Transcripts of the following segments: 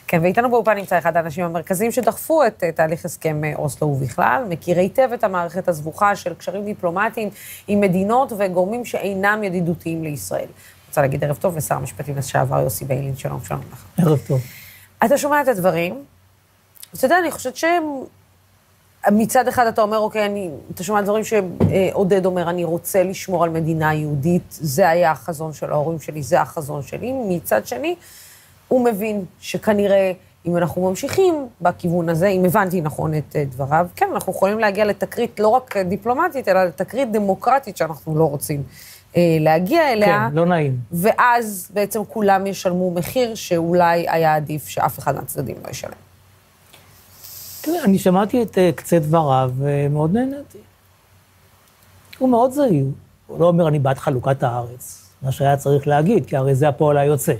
כן, ואיתנו באופן נמצא אחד האנשים המרכזיים שדחפו את תהליך הסכם אוסלו ובכלל, מכיר היטב את המערכת הסבוכה של קשרים דיפלומטיים עם מדינות וגורמים שאינם ידידותיים לישראל. רוצה להגיד ערב טוב לשר המשפטים לשעבר יוסי ביילין, שלום לך. ערב טוב. אתה שומע את הדברים, אתה יודע, אני חושבת מצד אחד אתה אומר, אוקיי, אתה שומע דברים שעודד אומר, אני רוצה לשמור על מדינה יהודית, זה היה החזון של ההורים שלי, זה החזון שלי. מצד שני, הוא מבין שכנראה, אם אנחנו ממשיכים בכיוון הזה, אם הבנתי נכון את דבריו, כן, אנחנו יכולים להגיע לתקרית לא רק דיפלומטית, אלא לתקרית דמוקרטית שאנחנו לא רוצים להגיע אליה. כן, לא נעים. ואז בעצם כולם ישלמו מחיר שאולי היה עדיף שאף אחד מהצדדים לא ישלם. אני שמעתי את קצה דבריו ומאוד נהניתי. הוא מאוד זהיר. הוא לא אומר, אני בעד חלוקת הארץ. מה שהיה צריך להגיד, כי הרי זה הפועל היוצא.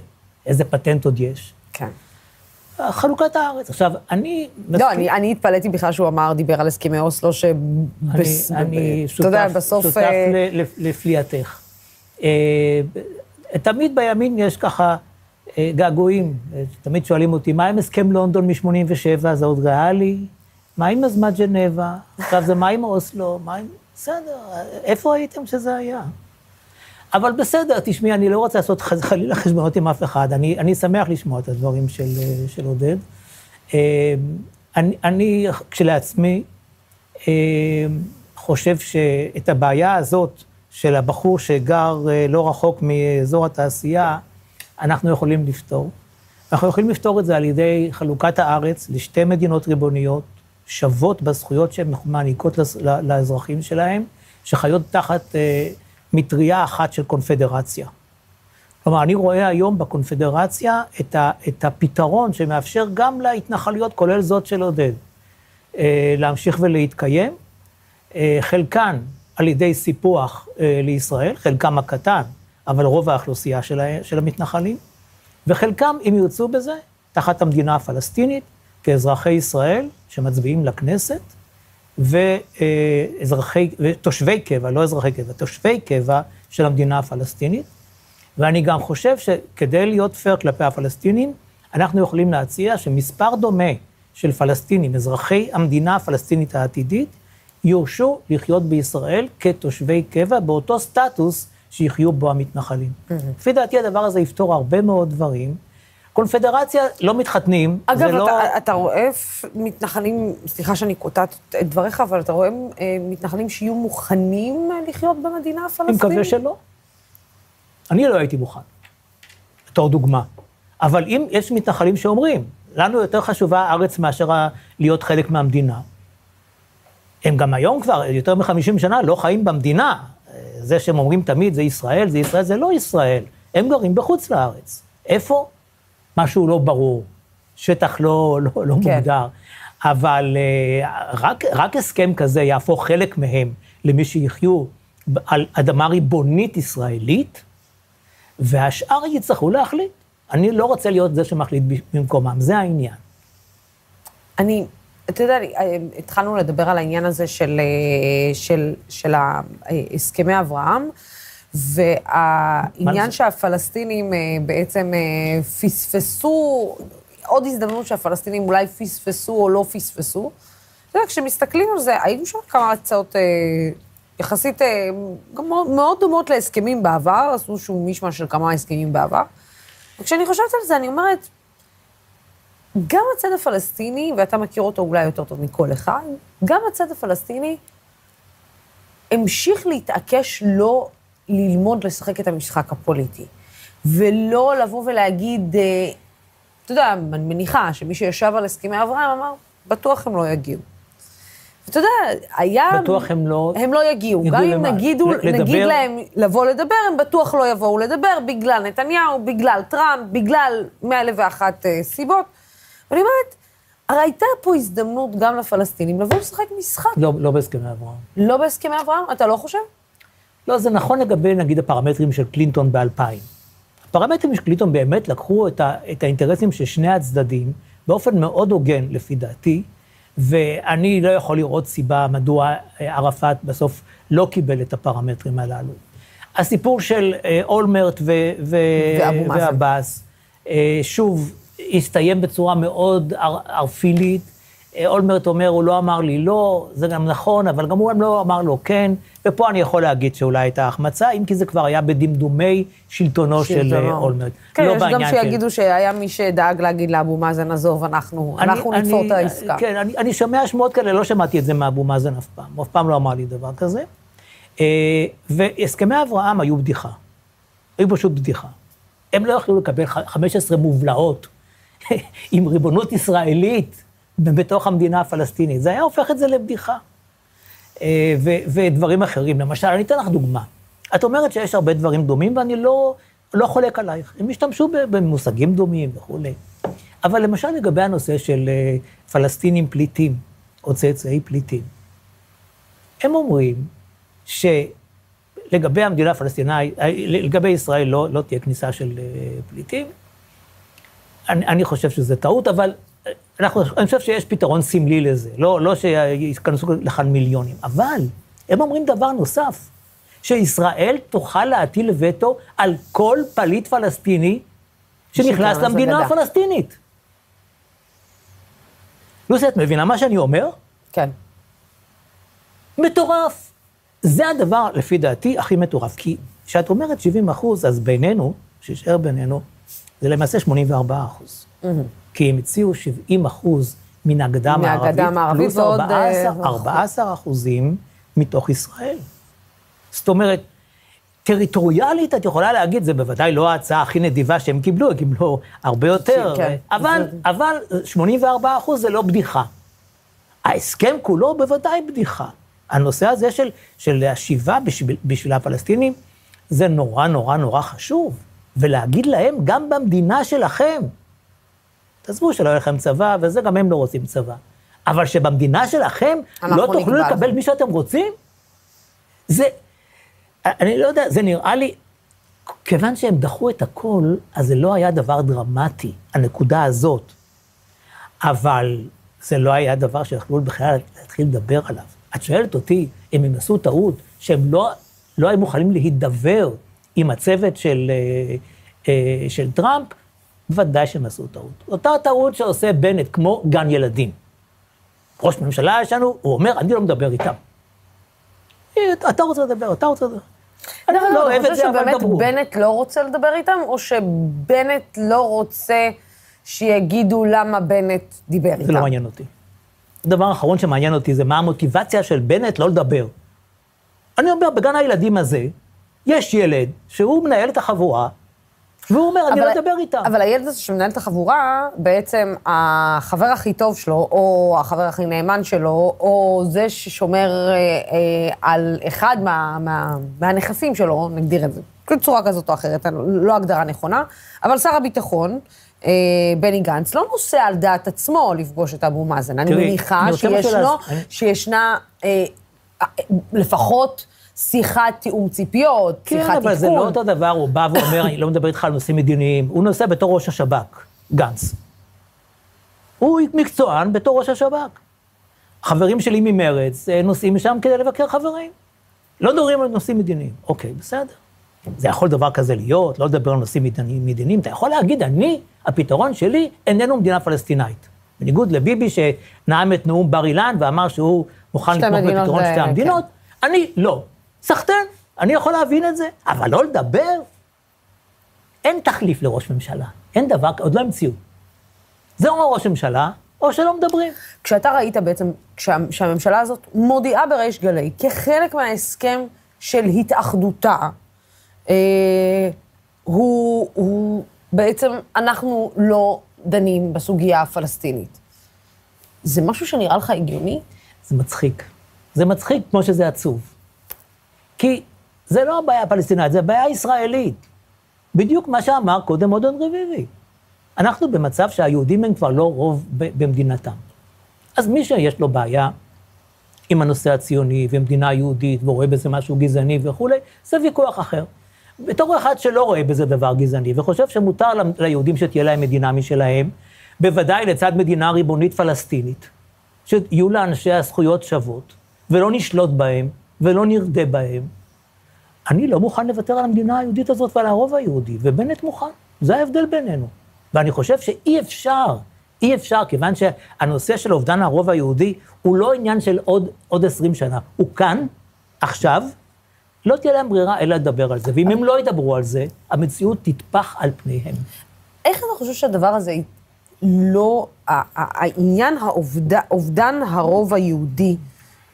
איזה פטנט עוד יש. כן. חלוקת הארץ. עכשיו, אני... לא, אני התפלאתי בכלל שהוא דיבר על הסכמי אוסלו, אני שותף לפליאתך. תמיד בימין יש ככה געגועים, תמיד שואלים אותי, מה עם הסכם לונדון מ-87, זה עוד ריאלי? מה עם הזמת ג'נבה? עכשיו זה מה עם אוסלו? מה עם... בסדר, איפה הייתם שזה היה? אבל בסדר, תשמעי, אני לא רוצה לעשות חלילה חשבונות עם אף אחד, אני שמח לשמוע את הדברים של עודד. אני כשלעצמי חושב שאת הבעיה הזאת של הבחור שגר לא רחוק מאזור התעשייה, אנחנו יכולים לפתור. אנחנו יכולים לפתור את זה על ידי חלוקת הארץ לשתי מדינות ריבוניות, שוות בזכויות שהן מעניקות לאזרחים שלהם, שחיות תחת מטריה אחת של קונפדרציה. כלומר, אני רואה היום בקונפדרציה את הפתרון שמאפשר גם להתנחלויות, כולל זאת של עודד, להמשיך ולהתקיים, חלקן על ידי סיפוח לישראל, חלקם הקטן, אבל רוב האוכלוסייה של המתנחלים, וחלקם, אם ירצו בזה, תחת המדינה הפלסטינית, כאזרחי ישראל שמצביעים לכנסת, ותושבי קבע, לא אזרחי קבע, תושבי קבע של המדינה הפלסטינית, ואני גם חושב שכדי להיות פייר כלפי הפלסטינים, אנחנו יכולים להציע שמספר דומה של פלסטינים, אזרחי המדינה הפלסטינית העתידית, יורשו לחיות בישראל כתושבי קבע, באותו סטטוס שיחיו בו המתנחלים. לפי דעתי הדבר הזה יפתור הרבה מאוד דברים. קונפדרציה לא מתחתנים. אגב, אתה רואה מתנחלים, סליחה שאני קוטעת את דבריך, אבל אתה רואה מתנחלים שיהיו מוכנים לחיות במדינה הפלסטינית? אני מקווה שלא. אני לא הייתי מוכן, בתור דוגמה. אבל אם יש מתנחלים שאומרים, לנו יותר חשובה הארץ מאשר להיות חלק מהמדינה. הם גם היום כבר, יותר מ-50 שנה, לא חיים במדינה. זה שהם אומרים תמיד, זה ישראל, זה לא ישראל. הם גרים בחוץ לארץ. איפה? משהו לא ברור, שטח לא מוגדר. אבל רק הסכם כזה יהפוך חלק מהם למי שיחיו על אדמה ריבונית ישראלית, והשאר יצטרכו להחליט. אני לא רוצה להיות זה שמחליט במקומם, זה העניין. אתה יודע, התחלנו לדבר על העניין הזה של הסכמי אברהם, והעניין שהפלסטינים בעצם פספסו, עוד הזדמנות שהפלסטינים אולי פספסו או לא פספסו, אתה יודע, כשמסתכלים על זה, היו שם כמה הצעות יחסית גם מאוד דומות להסכמים בעבר, עשו שהוא מישמע של כמה הסכמים בעבר, וכשאני חושבת על זה, אני אומרת, גם הצד הפלסטיני, ואתה מכיר אותו אולי יותר טוב מכל אחד, גם הצד הפלסטיני המשיך להתעקש לא ללמוד לשחק את המשחק הפוליטי, ולא לבוא ולהגיד, אתה יודע, אני מניחה שמי שישב על הסכמי אברהם אמר, בטוח הם לא יגיעו. ואתה יודע, היה... בטוח הם לא יגיעו. גם אם נגיד להם לבוא לדבר, הם בטוח לא יבואו לדבר, בגלל נתניהו, בגלל טראמפ, בגלל 101 סיבות. ואני אומרת, הרי הייתה פה הזדמנות גם לפלסטינים לבוא לשחק משחק. לא בהסכמי אברהם. לא בהסכמי אברהם? אתה לא חושב? לא, זה נכון לגבי, נגיד, הפרמטרים של קלינטון ב-2000. הפרמטרים של קלינטון באמת לקחו את האינטרסים של שני הצדדים, באופן מאוד הוגן, לפי דעתי, ואני לא יכול לראות סיבה מדוע ערפאת בסוף לא קיבל את הפרמטרים הללו. הסיפור של אולמרט ואבאס, שוב, הסתיים בצורה מאוד ערפילית. אולמרט אומר, הוא לא אמר לי לא, זה גם נכון, אבל גם הוא לא אמר לו כן, ופה אני יכול להגיד שאולי הייתה החמצה, אם כי זה כבר היה בדמדומי שלטונו של אולמרט. כן, יש גם שיגידו שהיה מי שדאג להגיד לאבו מאזן, עזוב, אנחנו נתפור את העסקה. כן, אני שומע שמות כאלה, לא שמעתי את זה מאבו מאזן אף פעם לא אמר לי דבר כזה. והסכמי אברהם היו בדיחה. היו פשוט בדיחה. הם לא יכלו לקבל 15 מובלעות עם ריבונות ישראלית בתוך המדינה הפלסטינית. זה היה הופך את זה לבדיחה. ודברים אחרים. למשל, אני אתן לך דוגמה. את אומרת שיש הרבה דברים דומים, ואני לא חולק עלייך. הם השתמשו במושגים דומים וכו'. אבל למשל, לגבי הנושא של פלסטינים פליטים, או צאצאי פליטים, הם אומרים שלגבי המדינה הפלסטינאית, לגבי ישראל לא תהיה כניסה של פליטים. אני חושב שזה טעות, אבל אני חושב שיש פתרון סמלי לזה, לא שיתכנסו לכאן מיליונים, אבל הם אומרים דבר נוסף, שישראל תוכל להטיל וטו על כל פליט פלסטיני שנכנס למדינה הפלסטינית. לוסי, את מבינה מה שאני אומר? כן. מטורף. זה הדבר, לפי דעתי, הכי מטורף, כי כשאת אומרת 70%, אז בינינו, שישאר בינינו, זה למעשה 84%. כי הם הציעו 70% מן הגדה המערבית, פלוס 14% מתוך ישראל. זאת אומרת, טריטוריאלית, את יכולה להגיד, זה בוודאי לא ההצעה הכי נדיבה שהם קיבלו, הם קיבלו הרבה יותר, אבל 84% זה לא בדיחה. ההסכם כולו בוודאי בדיחה. הנושא הזה של השיבה בשביל הפלסטינים, זה נורא נורא נורא חשוב, ולהגיד להם גם במדינה שלכם, תעזבו שלא יהיה לכם צבא, וזה גם הם לא רוצים צבא. אבל שבמדינה שלכם לא תוכלו לקבל מי שאתם רוצים? זה, אני לא יודע, זה נראה לי, כיוון שהם דחו את הכל, אז זה לא היה דבר דרמטי, הנקודה הזאת. אבל זה לא היה דבר שיכלו בכלל להתחיל לדבר עליו. את שואלת אותי, אם הם עשו טעות, שהם לא היו מוכנים להידבר עם הצוות של טראמפ, בוודאי שהם עשו טעות. אותה טעות שעושה בנט, כמו גן ילדים. ראש ממשלה שלנו, הוא אומר, אני לא מדבר איתם. אתה רוצה לדבר, אתה רוצה לדבר. אני לא אוהב את זה, אבל דברו. שבאמת בנט לא רוצה לדבר איתם, או שבנט לא רוצה שיגידו למה בנט דיבר איתם? זה לא מעניין אותי. הדבר האחרון שמעניין אותי זה מה המוטיבציה של בנט לא לדבר. אני אומר, בגן הילדים הזה, יש ילד שהוא מנהל את החבורה, והוא אומר, אני לא אדבר איתם. אבל הילד הזה שמנהל את החבורה, בעצם החבר הכי טוב שלו, או החבר הכי נאמן שלו, או זה ששומר על אחד מהנכסים שלו, נגדיר את זה, בצורה כזאת או אחרת, לא הגדרה נכונה, אבל שר הביטחון, בני גנץ, לא נוסע על דעת עצמו לפגוש את אבו מאזן. אני מניחה שישנה לפחות שיחת תיאום ציפיות, שיחת עדכון. כן, אבל זה לא אותו דבר, הוא בא ואומר, אני לא מדבר איתך על נושאים מדיניים, הוא נוסע בתור ראש השב"כ, גנץ. הוא מקצוען בתור ראש השב"כ. חברים שלי ממרץ נוסעים משם כדי לבקר חברים. לא מדברים על נושאים מדיניים. אוקיי, בסדר. זה יכול דבר כזה להיות, לא לדבר על נושאים מדיניים. אתה יכול להגיד, הפתרון שלי איננו מדינה פלסטינאית. בניגוד לביבי שנאם את נאום בר אילן ואמר שהוא מוכן לתמוך בפתרון שתי המדינות, אני לא. סחטן, אני יכול להבין את זה, אבל לא לדבר. אין תחליף לראש ממשלה, אין דבר, עוד לא המציאו. זה אומר ראש ממשלה, או שלא מדברים. כשאתה ראית בעצם, שהממשלה הזאת מודיעה בריש גלי, כחלק מההסכם של התאחדותה, הוא בעצם, אנחנו לא דנים בסוגיה הפלסטינית. זה משהו שנראה לך הגיוני? זה מצחיק. זה מצחיק כמו שזה עצוב. כי זה לא הבעיה הפלסטינית, זה הבעיה הישראלית. בדיוק מה שאמר קודם אדון רביבי. אנחנו במצב שהיהודים הם כבר לא רוב במדינתם. אז מי שיש לו בעיה עם הנושא הציוני ומדינה יהודית, ורואה בזה משהו גזעני וכו', זה ויכוח אחר. בתור אחד שלא רואה בזה דבר גזעני, וחושב שמותר ליהודים שתהיה להם מדינה משלהם, בוודאי לצד מדינה ריבונית פלסטינית, שיהיו לאנשי הזכויות שוות, ולא נשלוט בהם, ולא נרדה בהם. אני לא מוכן לוותר על המדינה היהודית הזאת ועל הרוב היהודי, ובנט מוכן. זה ההבדל בינינו. ואני חושב שאי אפשר, כיוון שהנושא של אובדן הרוב היהודי, הוא לא עניין של עוד 20 שנה. הוא כאן, עכשיו, לא תהיה להם ברירה אלא לדבר על זה. ואם הם לא ידברו על זה, המציאות תטפח על פניהם. איך אתה חושב שהדבר הזה לא, העניין אובדן הרוב היהודי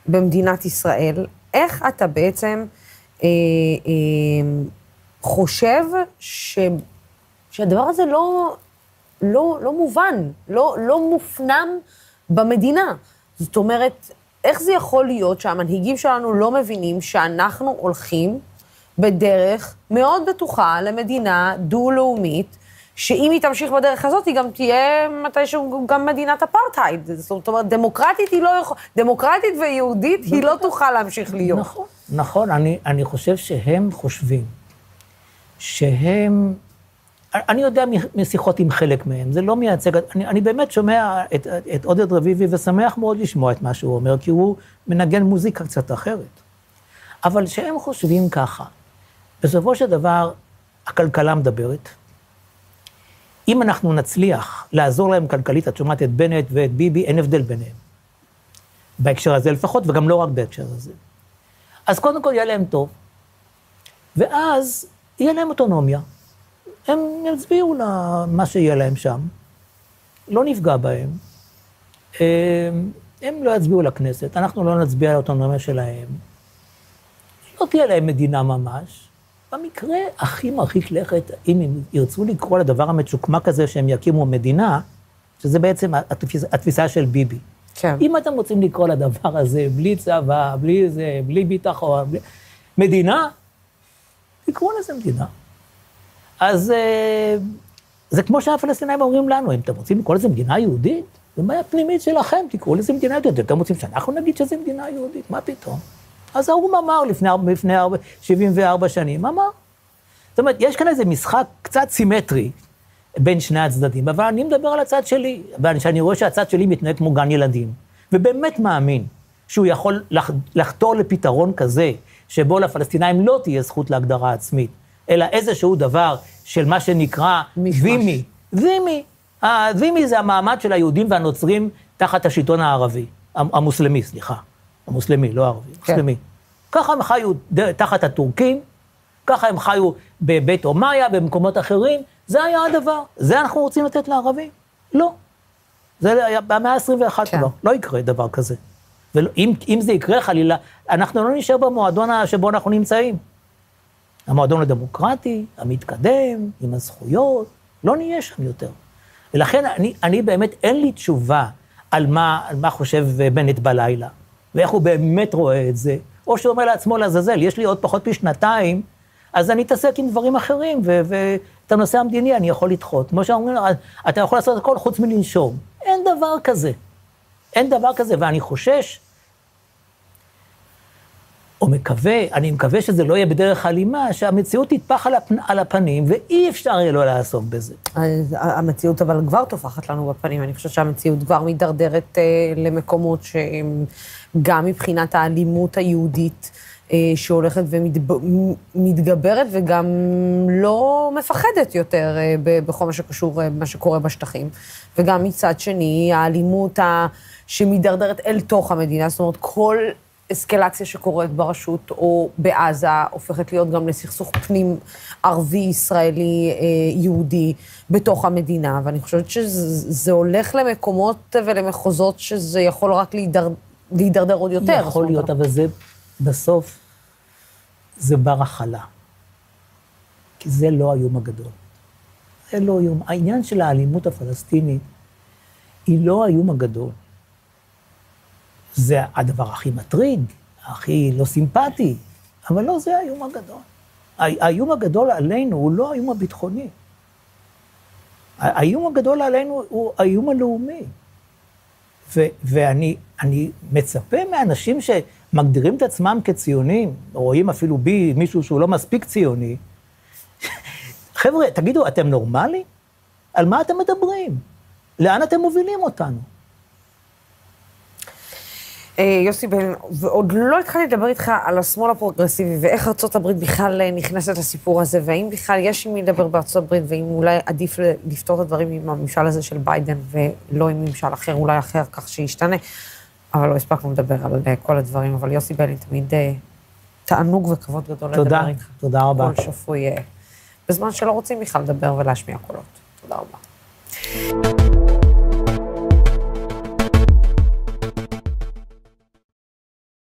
במדינת ישראל, איך אתה בעצם חושב שהדבר הזה לא מובן, לא מופנם במדינה? זאת אומרת, איך זה יכול להיות שהמנהיגים שלנו לא מבינים שאנחנו הולכים בדרך מאוד בטוחה למדינה דו-לאומית, שאם היא תמשיך בדרך הזאת, היא גם תהיה מתישהו גם מדינת אפרטהייד. זאת אומרת, דמוקרטית ויהודית היא לא תוכל להמשיך להיות. נכון, אני חושב שהם חושבים שהם, אני יודע משיחות עם חלק מהם, זה לא מייצג, אני באמת שומע את עודד רביבי ושמח מאוד לשמוע את מה שהוא אומר, כי הוא מנגן מוזיקה קצת אחרת. אבל שהם חושבים ככה, בסופו של דבר, הכלכלה מדברת. אם אנחנו נצליח לעזור להם כלכלית, את שומעת את בנט ואת ביבי, אין הבדל ביניהם. בהקשר הזה לפחות, וגם לא רק בהקשר הזה. אז קודם כל יהיה להם טוב, ואז יהיה להם אוטונומיה. הם יצביעו למה שיהיה להם שם, לא נפגע בהם, הם לא יצביעו לכנסת, אנחנו לא נצביע על האוטונומיה שלהם, לא תהיה להם מדינה ממש, במקרה הכי מרחיק לכת, אם הם ירצו לקרוא לדבר המצ'וקמק הזה שהם יקימו מדינה, שזה בעצם התפיסה של ביבי. כן. אם אתם רוצים לקרוא לדבר הזה, בלי צבא, בלי זה, בלי ביטחון, מדינה, תקראו לזה מדינה. אז זה כמו שהפלסטינאים אומרים לנו, אם אתם רוצים לקרוא לזה מדינה יהודית, זה בעיה פנימית שלכם, תקראו לזה מדינה יהודית, אתם רוצים שאנחנו נגיד שזה מדינה יהודית, מה פתאום? אז האו"ם אמר לפני 74 שנים, אמר. זאת אומרת, יש כאן איזה משחק קצת סימטרי בין שני הצדדים, אבל אני מדבר על הצד שלי, ואני רואה שהצד שלי מתנהג כמו גן ילדים, ובאמת מאמין שהוא יכול לחתור לפתרון כזה, שבו לפלסטינאים לא תהיה זכות להגדרה עצמית, אלא איזשהו דבר של מה שנקרא וימי. וימי זה המעמד של היהודים והנוצרים תחת השלטון הערבי, המוסלמי, סליחה. המוסלמי, לא הערבי, מוסלמי. ככה הם חיו תחת הטורקים, ככה הם חיו בבית אומיה, במקומות אחרים, זה היה הדבר. זה אנחנו רוצים לתת לערבים? לא. זה היה במאה ה-21 כבר, לא יקרה דבר כזה. ואם זה יקרה חלילה, אנחנו לא נשאר במועדון שבו אנחנו נמצאים. המועדון הדמוקרטי, המתקדם, עם הזכויות, לא נהיה שם יותר. ולכן אני באמת, אין לי תשובה על מה חושב בנט בלילה, ואיך הוא באמת רואה את זה, או שהוא אומר לעצמו לעזאזל, יש לי עוד פחות משנתיים, אז אני אתעסק עם דברים אחרים, ואת הנושא המדיני אני יכול לדחות. כמו שאומרים, אתה יכול לעשות הכל חוץ מלנשום. אין דבר כזה. אין דבר כזה, ואני חושש, או אני מקווה שזה לא יהיה בדרך אלימה, שהמציאות תטפח על הפנים, ואי אפשר יהיה לא לעסוק בזה. המציאות אבל כבר תופחת לנו בפנים, אני חושבת שהמציאות כבר מדרדרת למקומות שגם מבחינת האלימות היהודית, שהולכת ומתגברת וגם לא מפחדת יותר בכל מה שקשור, מה שקורה בשטחים. וגם מצד שני, האלימות שמדרדרת אל תוך המדינה, זאת אומרת, כל אסקלציה שקורית ברשות או בעזה, הופכת להיות גם לסכסוך פנים ערבי, ישראלי, יהודי, בתוך המדינה. ואני חושבת שזה הולך למקומות ולמחוזות שזה יכול רק להידרדר עוד יותר. יכול להיות, אבל זה בסוף, זה בר החלה. כי זה לא האיום הגדול. זה לא איום. העניין של האלימות הפלסטינית, היא לא האיום הגדול. זה הדבר הכי מטריד, הכי לא סימפטי, אבל לא זה האיום הגדול. האיום הגדול עלינו הוא לא האיום הביטחוני. האיום הגדול עלינו הוא האיום הלאומי. ואני מצפה מאנשים שמגדירים את עצמם כציונים, רואים אפילו בי מישהו שהוא לא מספיק ציוני, חבר'ה, תגידו, אתם נורמלי? על מה אתם מדברים? לאן אתם מובילים אותנו? יוסי בן, ועוד לא התחלתי לדבר איתך על השמאל הפרוגרסיבי, ואיך ארצות הברית בכלל נכנסת לסיפור הזה, והאם בכלל יש עם מי לדבר בארצות הברית, ואם אולי עדיף לפתור את הדברים עם הממשל הזה של ביידן, ולא עם ממשל אחר, אולי אחר, כך שישתנה. אבל לא הספקנו לדבר על כל הדברים, אבל יוסי בן, תמיד תענוג וכבוד גדול לדבר איתך. תודה רבה. כל שפוי, בזמן שלא רוצים בכלל לדבר ולהשמיע קולות. תודה רבה.